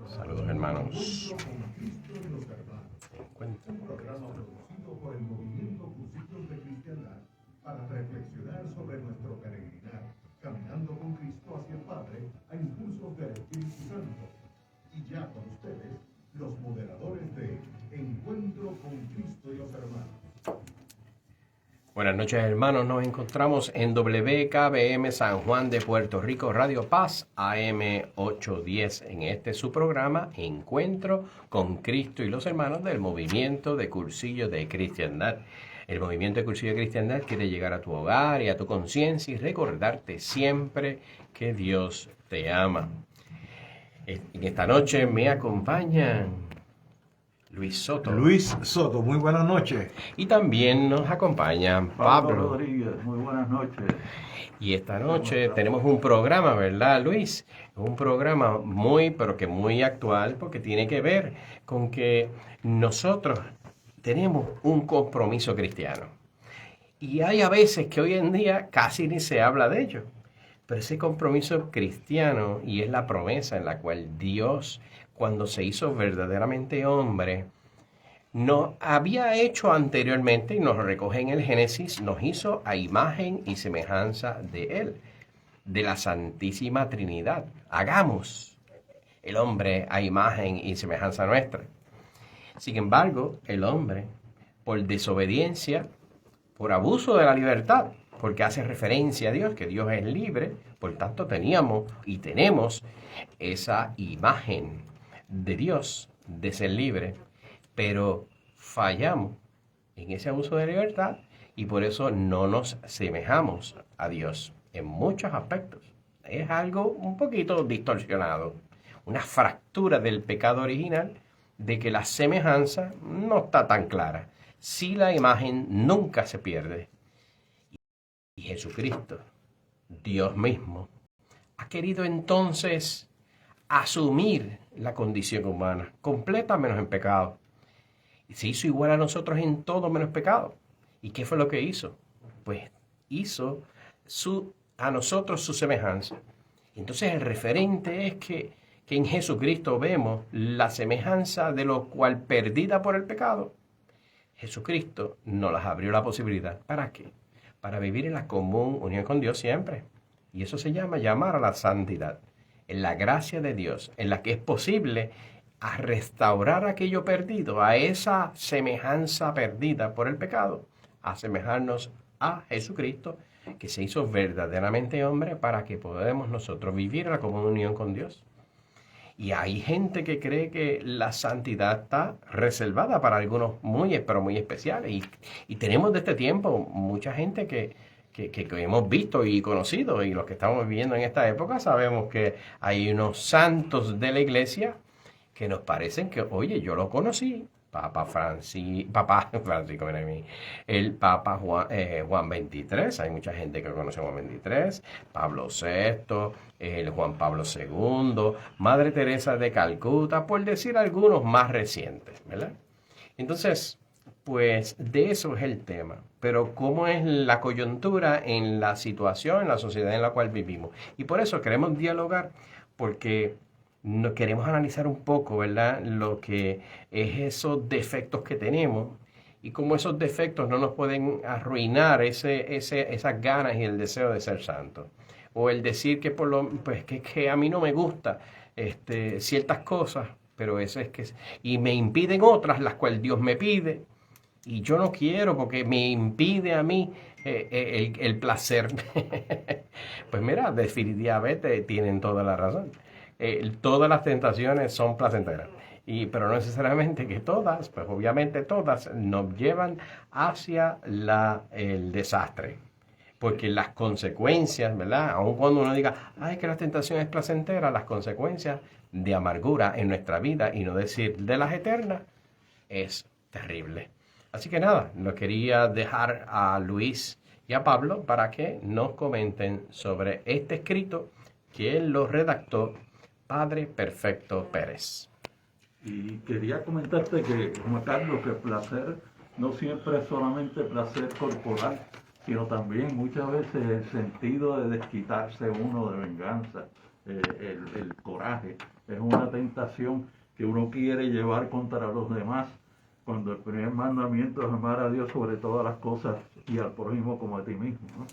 Saludos, hermanos. Encuentro. Un programa producido por el Movimiento Cursillos de Cristiandad para reflexionar sobre nuestro peregrinar, caminando con Cristo hacia el Padre a impulsos del Espíritu Santo. Y ya con ustedes, los moderadores de Encuentro con Cristo y los hermanos. Buenas noches, hermanos. Nos encontramos en WKBM San Juan de Puerto Rico, Radio Paz, AM 810, en este su programa, Encuentro con Cristo y los hermanos del Movimiento de Cursillos de Cristiandad. El Movimiento de Cursillos de Cristiandad quiere llegar a tu hogar y a tu conciencia y recordarte siempre que Dios te ama. En esta noche me acompañan Luis Soto. Luis Soto, muy buenas noches. Y también nos acompaña Pablo Rodríguez, muy buenas noches. Y esta noche tenemos un programa, ¿verdad, Luis? Un programa pero que muy actual, porque tiene que ver con que nosotros tenemos un compromiso cristiano. Y hay a veces que hoy en día casi ni se habla de ello. Pero ese compromiso cristiano, y es la promesa en la cual Dios, cuando se hizo verdaderamente hombre, nos había hecho anteriormente, y nos recoge en el Génesis, nos hizo a imagen y semejanza de Él, de la Santísima Trinidad. Hagamos el hombre a imagen y semejanza nuestra. Sin embargo, el hombre, por desobediencia, por abuso de la libertad, porque hace referencia a Dios, que Dios es libre, por tanto teníamos y tenemos esa imagen de Dios, de ser libre, pero fallamos en ese abuso de libertad y por eso no nos semejamos a Dios en muchos aspectos. Es algo un poquito distorsionado, una fractura del pecado original de que la semejanza no está tan clara. Si la imagen nunca se pierde. Y Jesucristo, Dios mismo, ha querido entonces asumir la condición humana, completa menos en pecado. Y se hizo igual a nosotros en todo menos pecado. ¿Y qué fue lo que hizo? Pues hizo a nosotros su semejanza. Entonces el referente es que en Jesucristo vemos la semejanza de lo cual perdida por el pecado, Jesucristo nos las abrió la posibilidad. ¿Para qué? Para vivir en la común unión con Dios siempre. Y eso se llama llamar a la santidad. En la gracia de Dios, en la que es posible a restaurar aquello perdido, a esa semejanza perdida por el pecado, asemejarnos a Jesucristo, que se hizo verdaderamente hombre para que podamos nosotros vivir en la comunión con Dios. Y hay gente que cree que la santidad está reservada para algunos pero muy especiales. Y tenemos de este tiempo mucha gente que hemos visto y conocido, y los que estamos viviendo en esta época sabemos que hay unos santos de la iglesia que nos parecen que, oye, yo lo conocí, Papa Francisco, el Papa Juan 23, hay mucha gente que conoce a Juan 23, Pablo VI, el Juan Pablo II, Madre Teresa de Calcuta, por decir algunos más recientes, ¿verdad? Entonces, pues de eso es el tema, pero cómo es la coyuntura en la situación, en la sociedad en la cual vivimos. Y por eso queremos dialogar, porque queremos analizar un poco, ¿verdad?, lo que es esos defectos que tenemos y cómo esos defectos no nos pueden arruinar esas ganas y el deseo de ser santos. O el decir que que a mí no me gusta ciertas cosas, pero eso es que y me impiden otras, las cuales Dios me pide, y yo no quiero porque me impide a mí el placer. Pues mira, definitivamente tienen toda la razón. Todas las tentaciones son placenteras, pero no necesariamente que todas, pues obviamente todas nos llevan hacia el desastre, porque las consecuencias, ¿verdad? Aun cuando uno diga, ay, que la tentación es placentera, las consecuencias de amargura en nuestra vida, y no decir de las eternas, es terrible. Así que nada, lo quería dejar a Luis y a Pablo para que nos comenten sobre este escrito que él lo redactó, Padre Perfecto Pérez. Y quería comentarte que, como Carlos, que el placer no siempre es solamente placer corporal, sino también muchas veces el sentido de desquitarse uno, de venganza, el coraje. Es una tentación que uno quiere llevar contra los demás, cuando el primer mandamiento es amar a Dios sobre todas las cosas y al prójimo como a ti mismo, ¿no?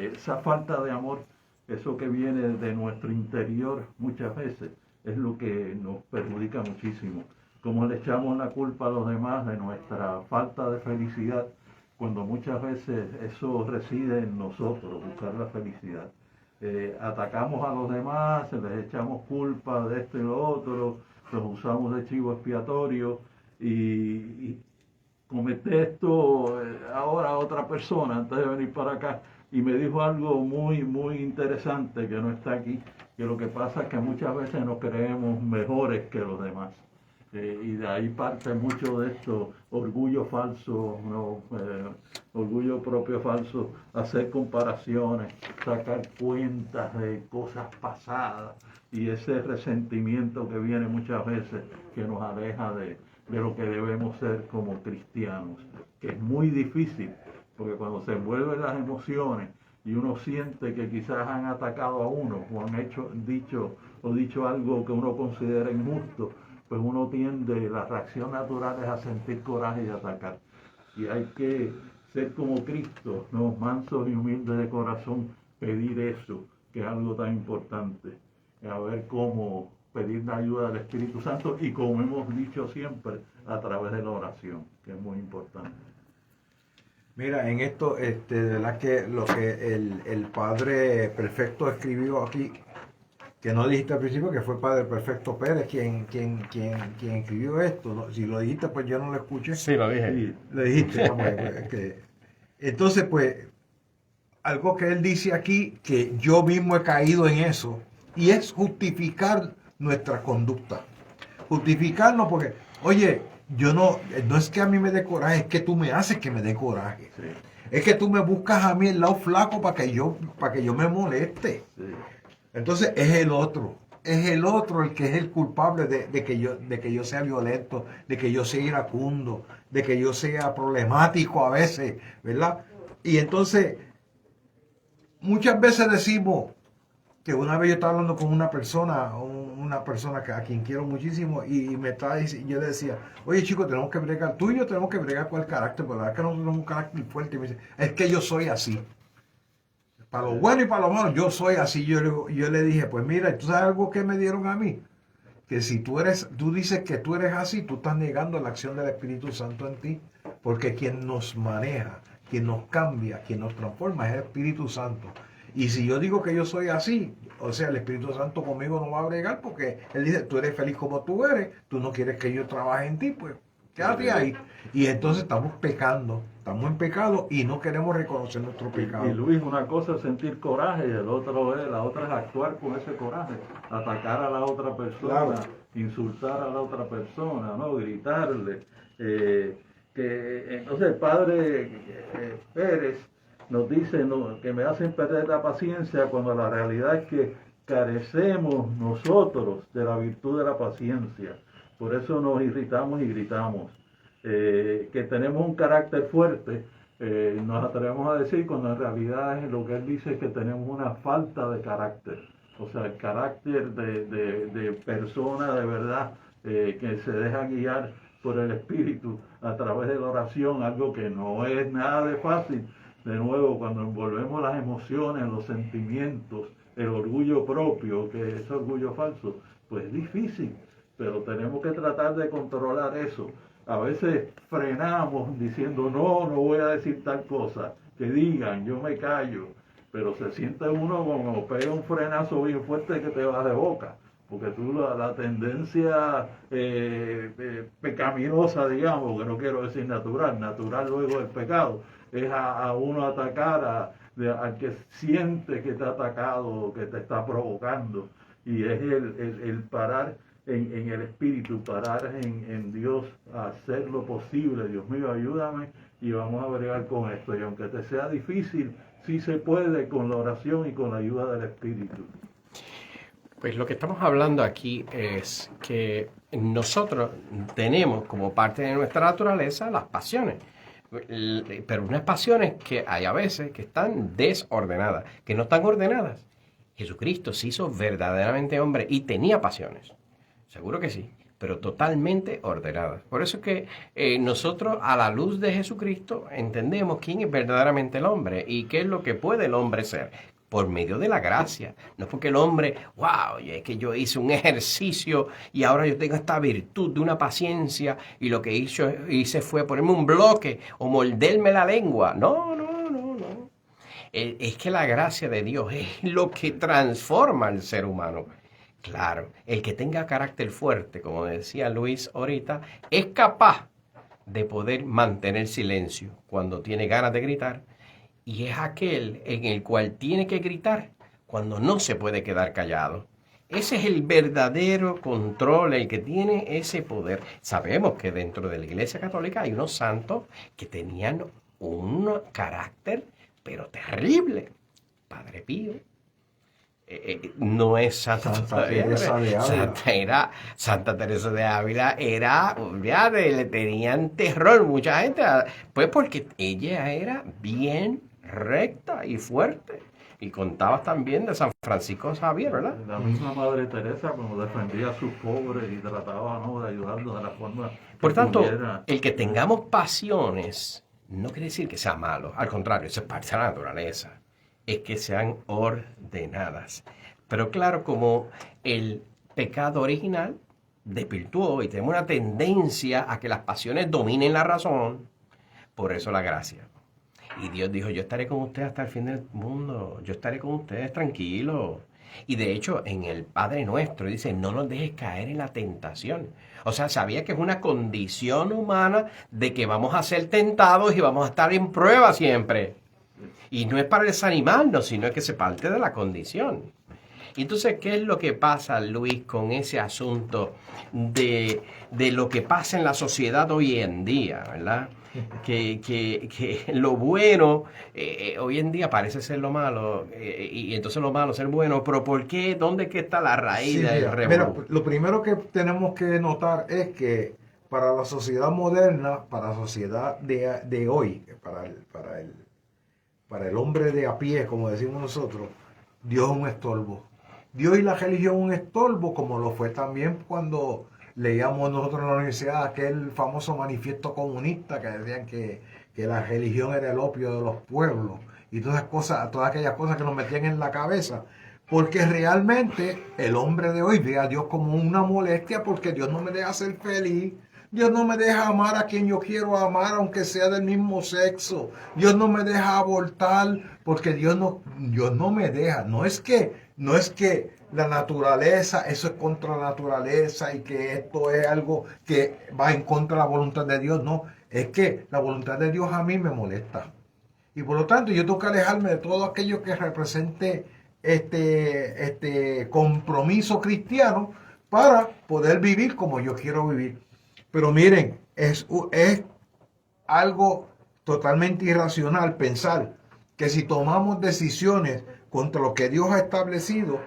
Esa falta de amor, eso que viene de nuestro interior muchas veces, es lo que nos perjudica muchísimo. Como le echamos la culpa a los demás de nuestra falta de felicidad, cuando muchas veces eso reside en nosotros, buscar la felicidad. Atacamos a los demás, les echamos culpa de esto y lo otro, los usamos de chivo expiatorio y comenté esto ahora a otra persona antes de venir para acá y me dijo algo muy, muy interesante que no está aquí, que lo que pasa es que muchas veces nos creemos mejores que los demás. Y de ahí parte mucho de esto, orgullo falso, ¿no? Orgullo propio falso, hacer comparaciones, sacar cuentas de cosas pasadas y ese resentimiento que viene muchas veces que nos aleja de lo que debemos ser como cristianos, que es muy difícil, porque cuando se envuelven las emociones y uno siente que quizás han atacado a uno o han dicho algo que uno considera injusto, pues uno tiende, la reacción natural es a sentir coraje y atacar. Y hay que ser como Cristo, ¿no? Mansos y humildes de corazón, pedir eso, que es algo tan importante. A ver cómo pedir la ayuda del Espíritu Santo y como hemos dicho siempre, a través de la oración, que es muy importante. Mira, en esto, de verdad que lo que el Padre Perfecto escribió aquí, que no dijiste al principio que fue Padre Perfecto Pérez quien escribió esto, ¿no? Si lo dijiste, pues yo no lo escuché. Sí, lo dije. Sí, lo dijiste. Entonces, pues, algo que él dice aquí, que yo mismo he caído en eso, y es justificar nuestra conducta. Justificarnos porque, oye, yo no es que a mí me dé coraje, es que tú me haces que me dé coraje. Sí. Es que tú me buscas a mí el lado flaco para que yo me moleste. Sí. Entonces es el otro el que es el culpable de que yo sea violento, de que yo sea iracundo, de que yo sea problemático a veces, ¿verdad? Y entonces, muchas veces decimos que una vez yo estaba hablando con una persona a quien quiero muchísimo y yo le decía, oye chico, tenemos que bregar, tú y yo tenemos que bregar con el carácter, porque la verdad es que nosotros tenemos un carácter fuerte. Y me dice, es que yo soy así. Para lo bueno y para lo malo, yo soy así. Yo le dije, pues mira, ¿tú sabes algo que me dieron a mí? Que si tú dices que tú eres así, tú estás negando la acción del Espíritu Santo en ti, porque quien nos maneja, quien nos cambia, quien nos transforma es el Espíritu Santo. Y si yo digo que yo soy así, o sea, el Espíritu Santo conmigo no va a bregar, porque Él dice, tú eres feliz como tú eres, tú no quieres que yo trabaje en ti, pues quédate ahí. Y entonces estamos pecando, estamos en pecado y no queremos reconocer nuestro pecado. Y Luis, una cosa es sentir coraje y la otra es actuar con ese coraje, atacar a la otra persona, claro. Insultar a la otra persona, ¿no? Gritarle. Entonces el padre Pérez nos dice que me hacen perder la paciencia cuando la realidad es que carecemos nosotros de la virtud de la paciencia. Por eso nos irritamos y gritamos. Que tenemos un carácter fuerte, nos atrevemos a decir, cuando en realidad es lo que él dice es que tenemos una falta de carácter. O sea, el carácter de persona de verdad que se deja guiar por el Espíritu a través de la oración, algo que no es nada de fácil. De nuevo, cuando envolvemos las emociones, los sentimientos, el orgullo propio, que es orgullo falso, pues es difícil, pero tenemos que tratar de controlar eso. A veces frenamos diciendo, no voy a decir tal cosa, que digan, yo me callo, pero se siente uno como pega un frenazo bien fuerte que te va de boca, porque tú la tendencia pecaminosa, digamos, que no quiero decir natural luego del pecado, es a uno atacar al que siente que te ha atacado, que te está provocando, y es el parar en el Espíritu, parar en Dios, a hacer lo posible. Dios mío, ayúdame y vamos a bregar con esto. Y aunque te sea difícil, sí se puede con la oración y con la ayuda del Espíritu. Pues lo que estamos hablando aquí es que nosotros tenemos como parte de nuestra naturaleza las pasiones. Pero unas pasiones que hay a veces que están desordenadas, que no están ordenadas. Jesucristo se hizo verdaderamente hombre y tenía pasiones. Seguro que sí, pero totalmente ordenadas. Por eso es que nosotros, a la luz de Jesucristo, entendemos quién es verdaderamente el hombre y qué es lo que puede el hombre ser. Por medio de la gracia. No es porque el hombre, wow, es que yo hice un ejercicio y ahora yo tengo esta virtud de una paciencia y lo que hice fue ponerme un bloque o morderme la lengua. No, no, no, no. Es que la gracia de Dios es lo que transforma al ser humano. Claro, el que tenga carácter fuerte, como decía Luis ahorita, es capaz de poder mantener silencio cuando tiene ganas de gritar, y es aquel en el cual tiene que gritar cuando no se puede quedar callado. Ese es el verdadero control, el que tiene ese poder. Sabemos que dentro de la Iglesia Católica hay unos santos que tenían un carácter, pero terrible. Padre Pío. No es Santa Teresa de Ávila. Santa Teresa de Ávila era, olvídate, le tenían terror mucha gente, pues porque ella era bien recta y fuerte. Y contabas también de San Francisco Xavier, ¿verdad? La misma Madre Teresa, como defendía a sus pobres y trataba, ¿no?, de ayudarlos de la forma Por que tanto, pudiera. el que tengamos pasiones no quiere decir que sea malo, al contrario, eso es parte de la naturaleza. Es que sean ordenadas. Pero claro, como el pecado original desvirtuó y tenemos una tendencia a que las pasiones dominen la razón, por eso la gracia. Y Dios dijo, yo estaré con ustedes hasta el fin del mundo, yo estaré con ustedes tranquilos. Y de hecho, en el Padre Nuestro dice, no nos dejes caer en la tentación. O sea, sabía que es una condición humana de que vamos a ser tentados y vamos a estar en prueba siempre. Y no es para desanimarnos, sino que se parte de la condición. Y entonces, ¿qué es lo que pasa, Luis, con ese asunto de lo que pasa en la sociedad hoy en día, ¿verdad? Que lo bueno hoy en día parece ser lo malo, y entonces lo malo ser bueno, pero ¿por qué? ¿Dónde es que está la raíz Sí, del mira, revolú? lo primero que tenemos que notar es que para la sociedad moderna, para la sociedad de hoy, para el hombre de a pie, como decimos nosotros, Dios es un estorbo. Dios y la religión un estorbo, como lo fue también cuando leíamos nosotros en la universidad aquel famoso manifiesto comunista que decían que la religión era el opio de los pueblos y todas aquellas cosas que nos metían en la cabeza. Porque realmente el hombre de hoy ve a Dios como una molestia porque Dios no me deja ser feliz. Dios no me deja amar a quien yo quiero amar, aunque sea del mismo sexo. Dios no me deja abortar porque Dios no me deja. No es que la naturaleza, eso es contra la naturaleza y que esto es algo que va en contra de la voluntad de Dios. No, es que la voluntad de Dios a mí me molesta. Y por lo tanto yo tengo que alejarme de todo aquello que represente este compromiso cristiano para poder vivir como yo quiero vivir. Pero miren, es algo totalmente irracional pensar que si tomamos decisiones contra lo que Dios ha establecido,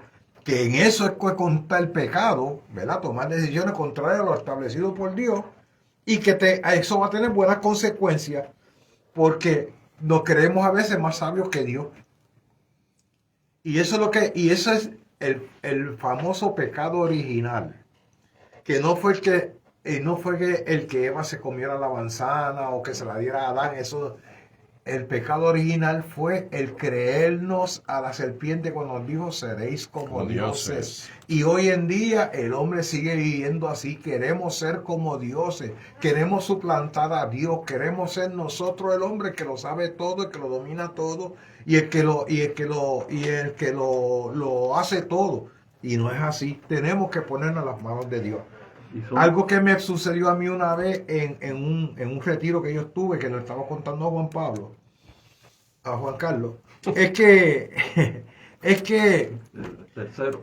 que en eso es que consta el pecado, ¿verdad? Tomar decisiones contrarias a lo establecido por Dios y que eso va a tener buenas consecuencias porque nos creemos a veces más sabios que Dios. Y eso es el famoso pecado original, que no fue el que Eva se comiera la manzana o que se la diera a Adán. El pecado original fue el creernos a la serpiente cuando nos dijo seréis como dioses. Y hoy en día el hombre sigue viviendo así. Queremos ser como dioses, queremos suplantar a Dios, queremos ser nosotros el hombre que lo sabe todo, el que lo domina todo y el que lo hace todo. Y no es así. Tenemos que ponernos a las manos de Dios. Algo que me sucedió a mí una vez en un retiro que yo estuve, que lo estaba contando a Juan Carlos, es que Tercero.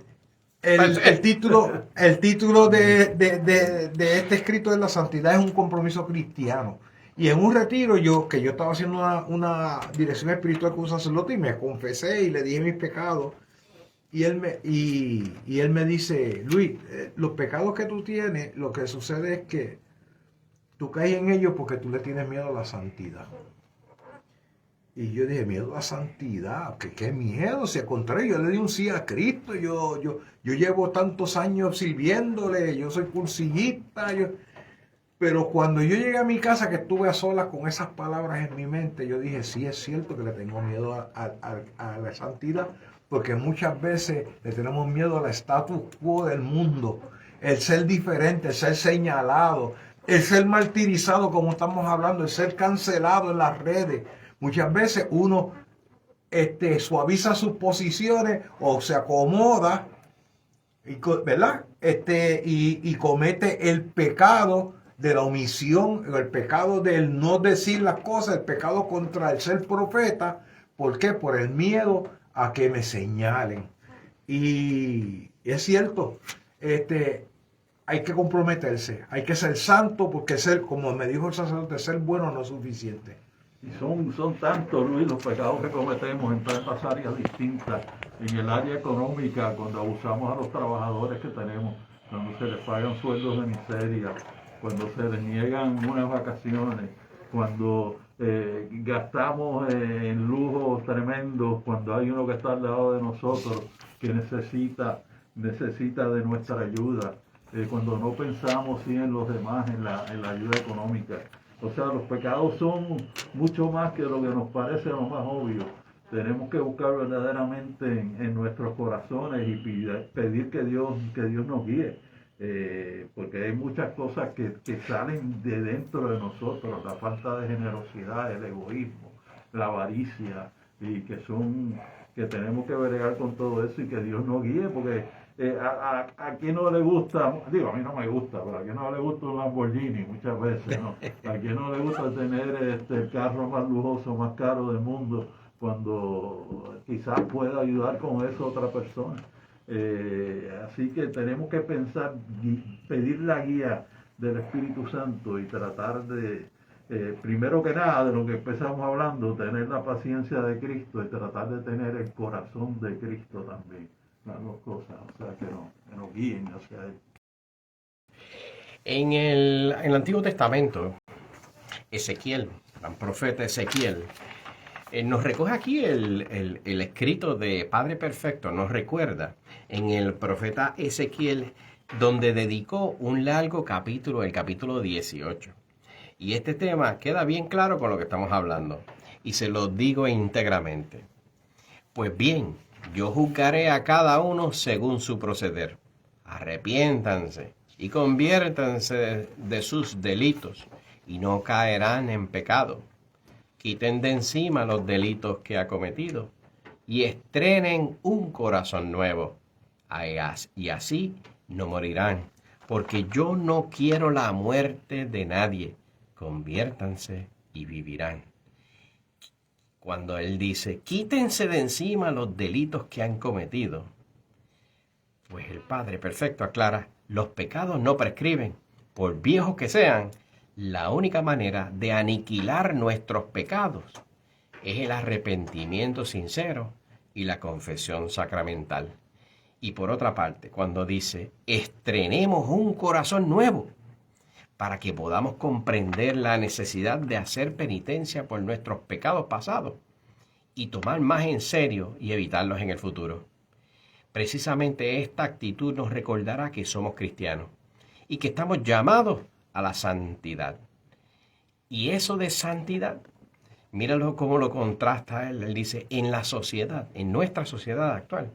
el título de este escrito de la santidad es un compromiso cristiano. Y en un retiro que yo estaba haciendo una dirección espiritual con un sacerdote y me confesé y le dije mis pecados. Y él me dice, Luis, los pecados que tú tienes, lo que sucede es que tú caes en ellos porque tú le tienes miedo a la santidad. Y yo dije, miedo a santidad, qué miedo, si al contrario, yo le di un sí a Cristo, yo llevo tantos años sirviéndole, yo soy cursillista, pero cuando yo llegué a mi casa, que estuve a solas con esas palabras en mi mente, yo dije, sí, es cierto que le tengo miedo a la santidad, porque muchas veces le tenemos miedo al status quo del mundo, el ser diferente, el ser señalado, el ser martirizado, como estamos hablando, el ser cancelado en las redes. Muchas veces uno suaviza sus posiciones o se acomoda, ¿verdad? Y comete el pecado de la omisión, el pecado del no decir las cosas, el pecado contra el ser profeta. ¿Por qué? Por el miedo a que me señalen. Y es cierto, hay que comprometerse, hay que ser santo, porque ser, como me dijo el sacerdote, ser bueno no es suficiente. Y son tantos, Luis, los pecados que cometemos en tantas áreas distintas. En el área económica, cuando abusamos a los trabajadores que tenemos, cuando se les pagan sueldos de miseria, cuando se les niegan unas vacaciones, cuando gastamos en lujos tremendos, cuando hay uno que está al lado de nosotros que necesita de nuestra ayuda, cuando no pensamos sí, en los demás, en la ayuda económica. O sea, los pecados son mucho más que lo que nos parece lo más obvio. Tenemos que buscar verdaderamente en nuestros corazones y pedir que Dios nos guíe. Porque hay muchas cosas que salen de dentro de nosotros, la falta de generosidad, el egoísmo, la avaricia, y que tenemos que bregar con todo eso y que Dios nos guíe, porque a quien no le gusta, digo, a mí no me gusta, pero a quien no le gusta un Lamborghini muchas veces, ¿no? A quien no le gusta tener el carro más lujoso, más caro del mundo, cuando quizás pueda ayudar con eso a otra persona. Así que tenemos que pensar, pedir la guía del Espíritu Santo y tratar de, primero que nada, de lo que empezamos hablando, tener la paciencia de Cristo y tratar de tener el corazón de Cristo también. Las dos cosas, o sea, que nos guíen hacia Él. En el Antiguo Testamento, Ezequiel, el gran profeta Ezequiel, nos recoge aquí el escrito de Padre Perfecto, nos recuerda en el profeta Ezequiel, donde dedicó un largo capítulo, el capítulo 18. Y este tema queda bien claro con lo que estamos hablando, y se lo digo íntegramente. Pues bien, yo juzgaré a cada uno según su proceder. Arrepiéntanse y conviértanse de sus delitos, y no caerán en pecado. Quiten de encima los delitos que ha cometido y estrenen un corazón nuevo. Y así no morirán, porque yo no quiero la muerte de nadie. Conviértanse y vivirán. Cuando él dice, quítense de encima los delitos que han cometido, pues el Padre Perfecto aclara, los pecados no prescriben, por viejos que sean. La única manera de aniquilar nuestros pecados es el arrepentimiento sincero y la confesión sacramental. Y por otra parte, cuando dice, estrenemos un corazón nuevo para que podamos comprender la necesidad de hacer penitencia por nuestros pecados pasados y tomar más en serio y evitarlos en el futuro. Precisamente esta actitud nos recordará que somos cristianos y que estamos llamados a la santidad. Y eso de santidad, míralo cómo lo contrasta él. Él dice, en la sociedad, en nuestra sociedad actual,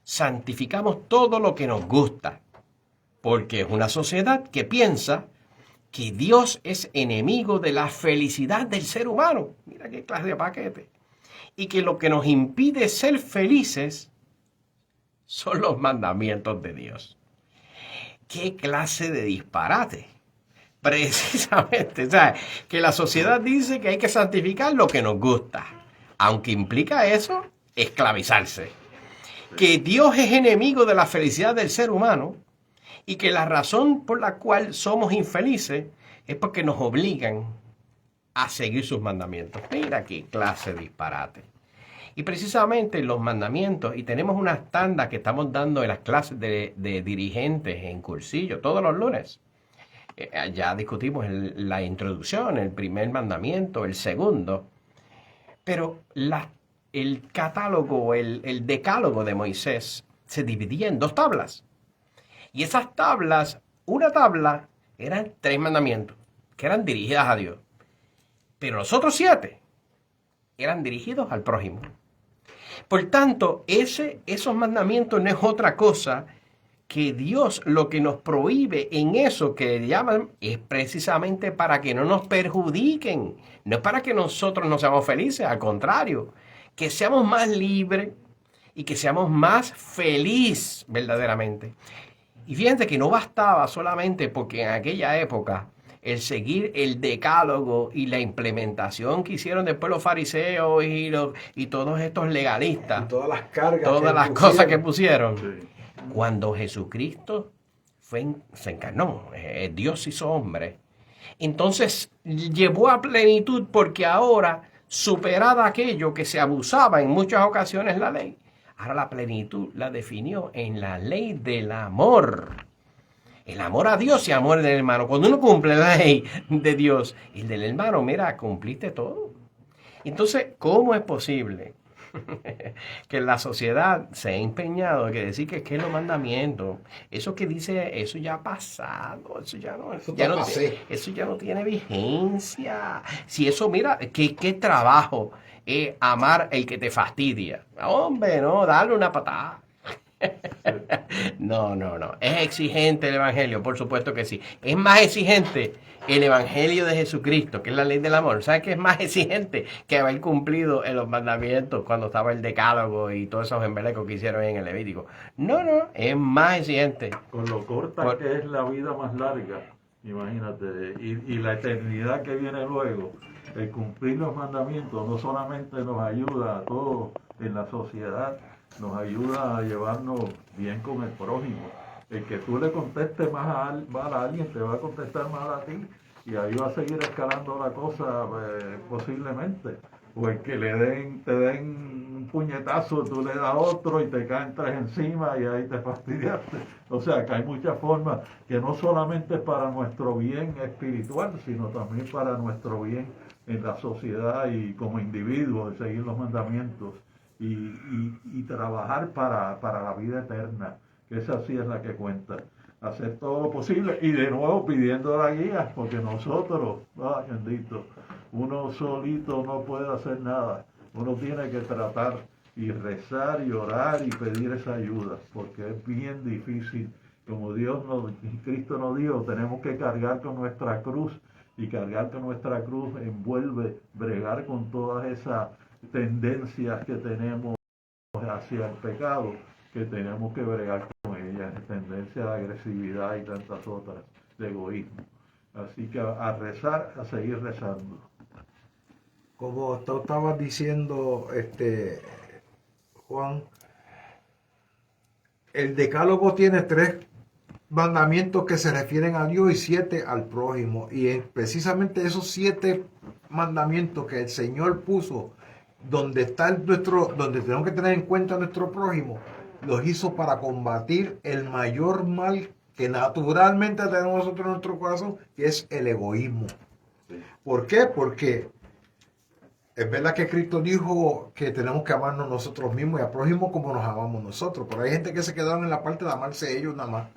santificamos todo lo que nos gusta, porque es una sociedad que piensa que Dios es enemigo de la felicidad del ser humano. Mira qué clase de paquete. Y que lo que nos impide ser felices son los mandamientos de Dios. ¿Qué clase de disparate? Precisamente, o sea, que la sociedad dice que hay que santificar lo que nos gusta, aunque implica eso esclavizarse. Que Dios es enemigo de la felicidad del ser humano y que la razón por la cual somos infelices es porque nos obligan a seguir sus mandamientos. Mira qué clase de disparate. Y precisamente los mandamientos, y tenemos unas tandas que estamos dando en las clases de dirigentes en cursillo todos los lunes. Ya discutimos la introducción, el primer mandamiento, el segundo. Pero el catálogo, el decálogo de Moisés se dividía en 2 tablas. Y esas tablas, una tabla, eran 3 mandamientos que eran dirigidas a Dios. Pero los otros 7 eran dirigidos al prójimo. Por tanto, esos mandamientos no es otra cosa que Dios lo que nos prohíbe en eso que llaman es precisamente para que no nos perjudiquen. No es para que nosotros no seamos felices, al contrario, que seamos más libres y que seamos más felices verdaderamente. Y fíjense que no bastaba solamente porque en aquella época el seguir el decálogo y la implementación que hicieron después los fariseos y todos estos legalistas, Y todas las cargas. todas que las pusieron. cosas que pusieron. Sí. Cuando Jesucristo se encarnó, Dios hizo hombre, entonces llevó a plenitud porque ahora, superada aquello que se abusaba en muchas ocasiones la ley, ahora la plenitud la definió en la ley del amor. El amor a Dios y amor del hermano. Cuando uno cumple la ley de Dios y el del hermano, mira, cumpliste todo. Entonces, ¿cómo es posible que la sociedad se ha empeñado en decir que es los mandamientos? Eso que dice, eso ya ha pasado, eso ya no, Eso ya está no, pasé. eso ya no tiene vigencia. Si eso, mira, qué trabajo es amar el que te fastidia. Hombre, no, darle una patada. No. Es exigente el Evangelio, por supuesto que sí. Es más exigente el Evangelio de Jesucristo, que es la ley del amor. ¿Sabes qué es más exigente que haber cumplido en los mandamientos cuando estaba el decálogo y todos esos embelecos que hicieron en el Levítico? No, es más exigente. Con lo corta que es la vida más larga, imagínate, y la eternidad que viene luego, el cumplir los mandamientos no solamente nos ayuda a todos en la sociedad, nos ayuda a llevarnos bien con el prójimo. El que tú le contestes mal a alguien te va a contestar mal a ti y ahí va a seguir escalando la cosa posiblemente. O el que te den un puñetazo, tú le das otro y te caen 3 encima y ahí te fastidiaste. O sea que hay muchas formas que no solamente para nuestro bien espiritual, sino también para nuestro bien en la sociedad y como individuos, de seguir los mandamientos. Y trabajar para la vida eterna, que esa sí es la que cuenta. Hacer todo lo posible y de nuevo pidiendo la guía, porque nosotros, ay bendito, uno solito no puede hacer nada. Uno tiene que tratar y rezar y orar y pedir esa ayuda, porque es bien difícil. Como Cristo nos dijo, tenemos que cargar con nuestra cruz, y cargar con nuestra cruz envuelve bregar con todas esas tendencias que tenemos hacia el pecado, que tenemos que bregar con ellas, tendencia de agresividad y tantas otras, de egoísmo. Así que a rezar, a seguir rezando. Como tú estabas diciendo, Juan, el decálogo tiene 3 mandamientos que se refieren a Dios y 7 al prójimo. Y precisamente esos 7 mandamientos que el Señor puso donde tenemos que tener en cuenta nuestro prójimo, los hizo para combatir el mayor mal que naturalmente tenemos nosotros en nuestro corazón, que es el egoísmo. ¿Por qué? Porque es verdad que Cristo dijo que tenemos que amarnos nosotros mismos y al prójimo como nos amamos nosotros, pero hay gente que se quedaron en la parte de amarse ellos nada más.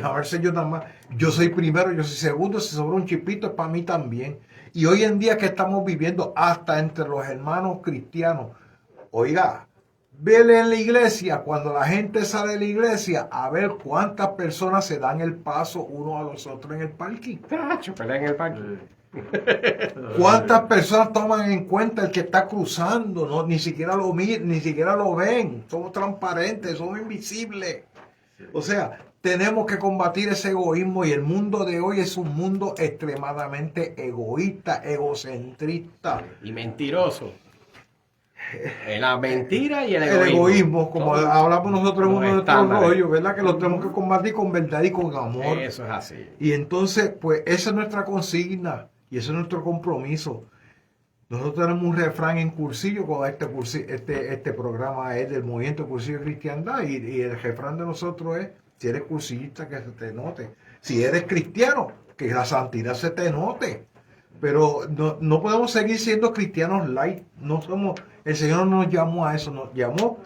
Amarse ellos nada más. Yo soy primero, yo soy segundo, si sobra un chipito es para mí también. Y hoy en día que estamos viviendo hasta entre los hermanos cristianos, oiga, vele en la iglesia, cuando la gente sale de la iglesia, a ver cuántas personas se dan el paso uno a los otros en el parking. Pelea en el parque. ¿Cuántas personas toman en cuenta el que está cruzando? No, ni siquiera lo miran, ni siquiera lo ven. Somos transparentes, somos invisibles. O sea, tenemos que combatir ese egoísmo y el mundo de hoy es un mundo extremadamente egoísta, egocentrista. Y mentiroso. La mentira y el El egoísmo, como Todos hablamos nosotros en los uno de nuestros estándares. rollos, ¿verdad? Que lo tenemos que combatir con verdad y con amor. Eso es así. Y entonces, pues esa es nuestra consigna y ese es nuestro compromiso. Nosotros tenemos un refrán en Cursillo, con este programa es del Movimiento Cursillo de Cristiandad, y el refrán de nosotros es, si eres cursillista, que se te note. Si eres cristiano, que la santidad se te note. Pero no podemos seguir siendo cristianos light. No somos, el Señor no nos llamó a eso, nos llamó.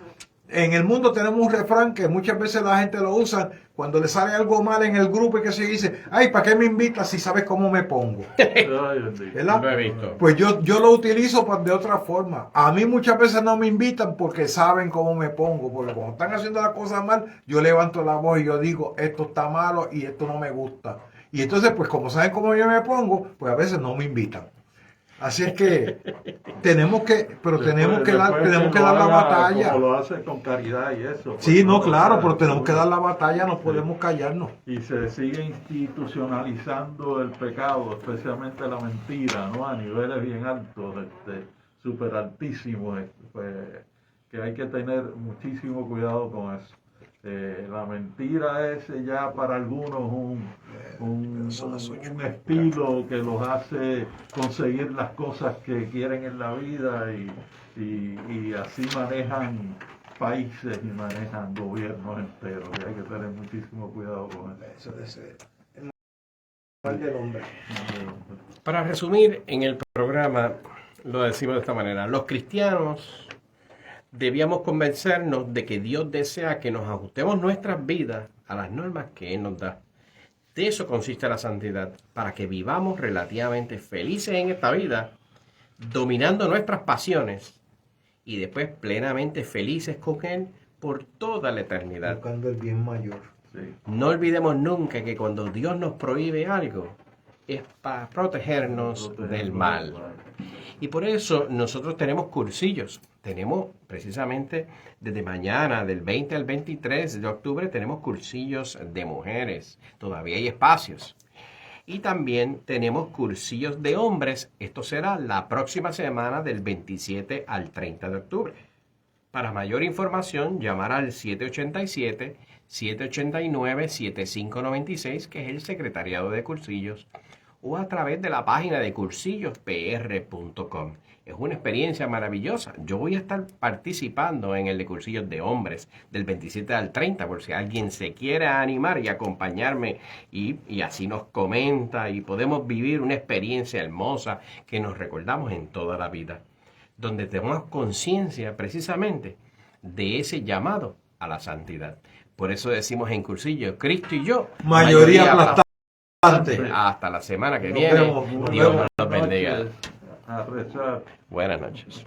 En el mundo tenemos un refrán que muchas veces la gente lo usa cuando le sale algo mal en el grupo y que se dice, ay, ¿para qué me invitas si sabes cómo me pongo? Ay, bendito. ¿Verdad? Lo he visto. Pues yo lo utilizo de otra forma. A mí muchas veces no me invitan porque saben cómo me pongo. Porque cuando están haciendo las cosas mal, yo levanto la voz y yo digo, esto está malo y esto no me gusta. Y entonces, pues como saben cómo yo me pongo, pues a veces no me invitan. Así es que tenemos que dar la batalla. Como lo hace con caridad y eso. Sí, pues, no, o claro, sea, pero tenemos que dar la batalla, no podemos callarnos. Y se sigue institucionalizando el pecado, especialmente la mentira, ¿no? A niveles bien altos, súper altísimos, pues, que hay que tener muchísimo cuidado con eso. La mentira es ya para algunos un estilo que los hace conseguir las cosas que quieren en la vida y así manejan países y manejan gobiernos enteros. Y hay que tener muchísimo cuidado con eso. Eso es el mal del hombre. Para resumir, en el programa lo decimos de esta manera. Los cristianos debíamos convencernos de que Dios desea que nos ajustemos nuestras vidas a las normas que Él nos da. De eso consiste la santidad, para que vivamos relativamente felices en esta vida, dominando nuestras pasiones y después plenamente felices con Él por toda la eternidad. Buscando el bien mayor. Sí. No olvidemos nunca que cuando Dios nos prohíbe algo, es para protegernos del mal. Y por eso nosotros tenemos cursillos. Tenemos precisamente desde mañana, del 20 al 23 de octubre, tenemos cursillos de mujeres. Todavía hay espacios. Y también tenemos cursillos de hombres. Esto será la próxima semana del 27 al 30 de octubre. Para mayor información, llamar al 787-789-7596, que es el Secretariado de Cursillos, o a través de la página de cursillospr.com. Es una experiencia maravillosa. Yo voy a estar participando en el de cursillos de hombres del 27 al 30, por si alguien se quiere animar y acompañarme y así nos comenta y podemos vivir una experiencia hermosa que nos recordamos en toda la vida, donde tenemos conciencia precisamente de ese llamado a la santidad. Por eso decimos en cursillo, Cristo y yo, Mayoría aplastante. Hasta la semana que Nos viene. vemos. Dios nos bendiga. A rezar. Buenas noches.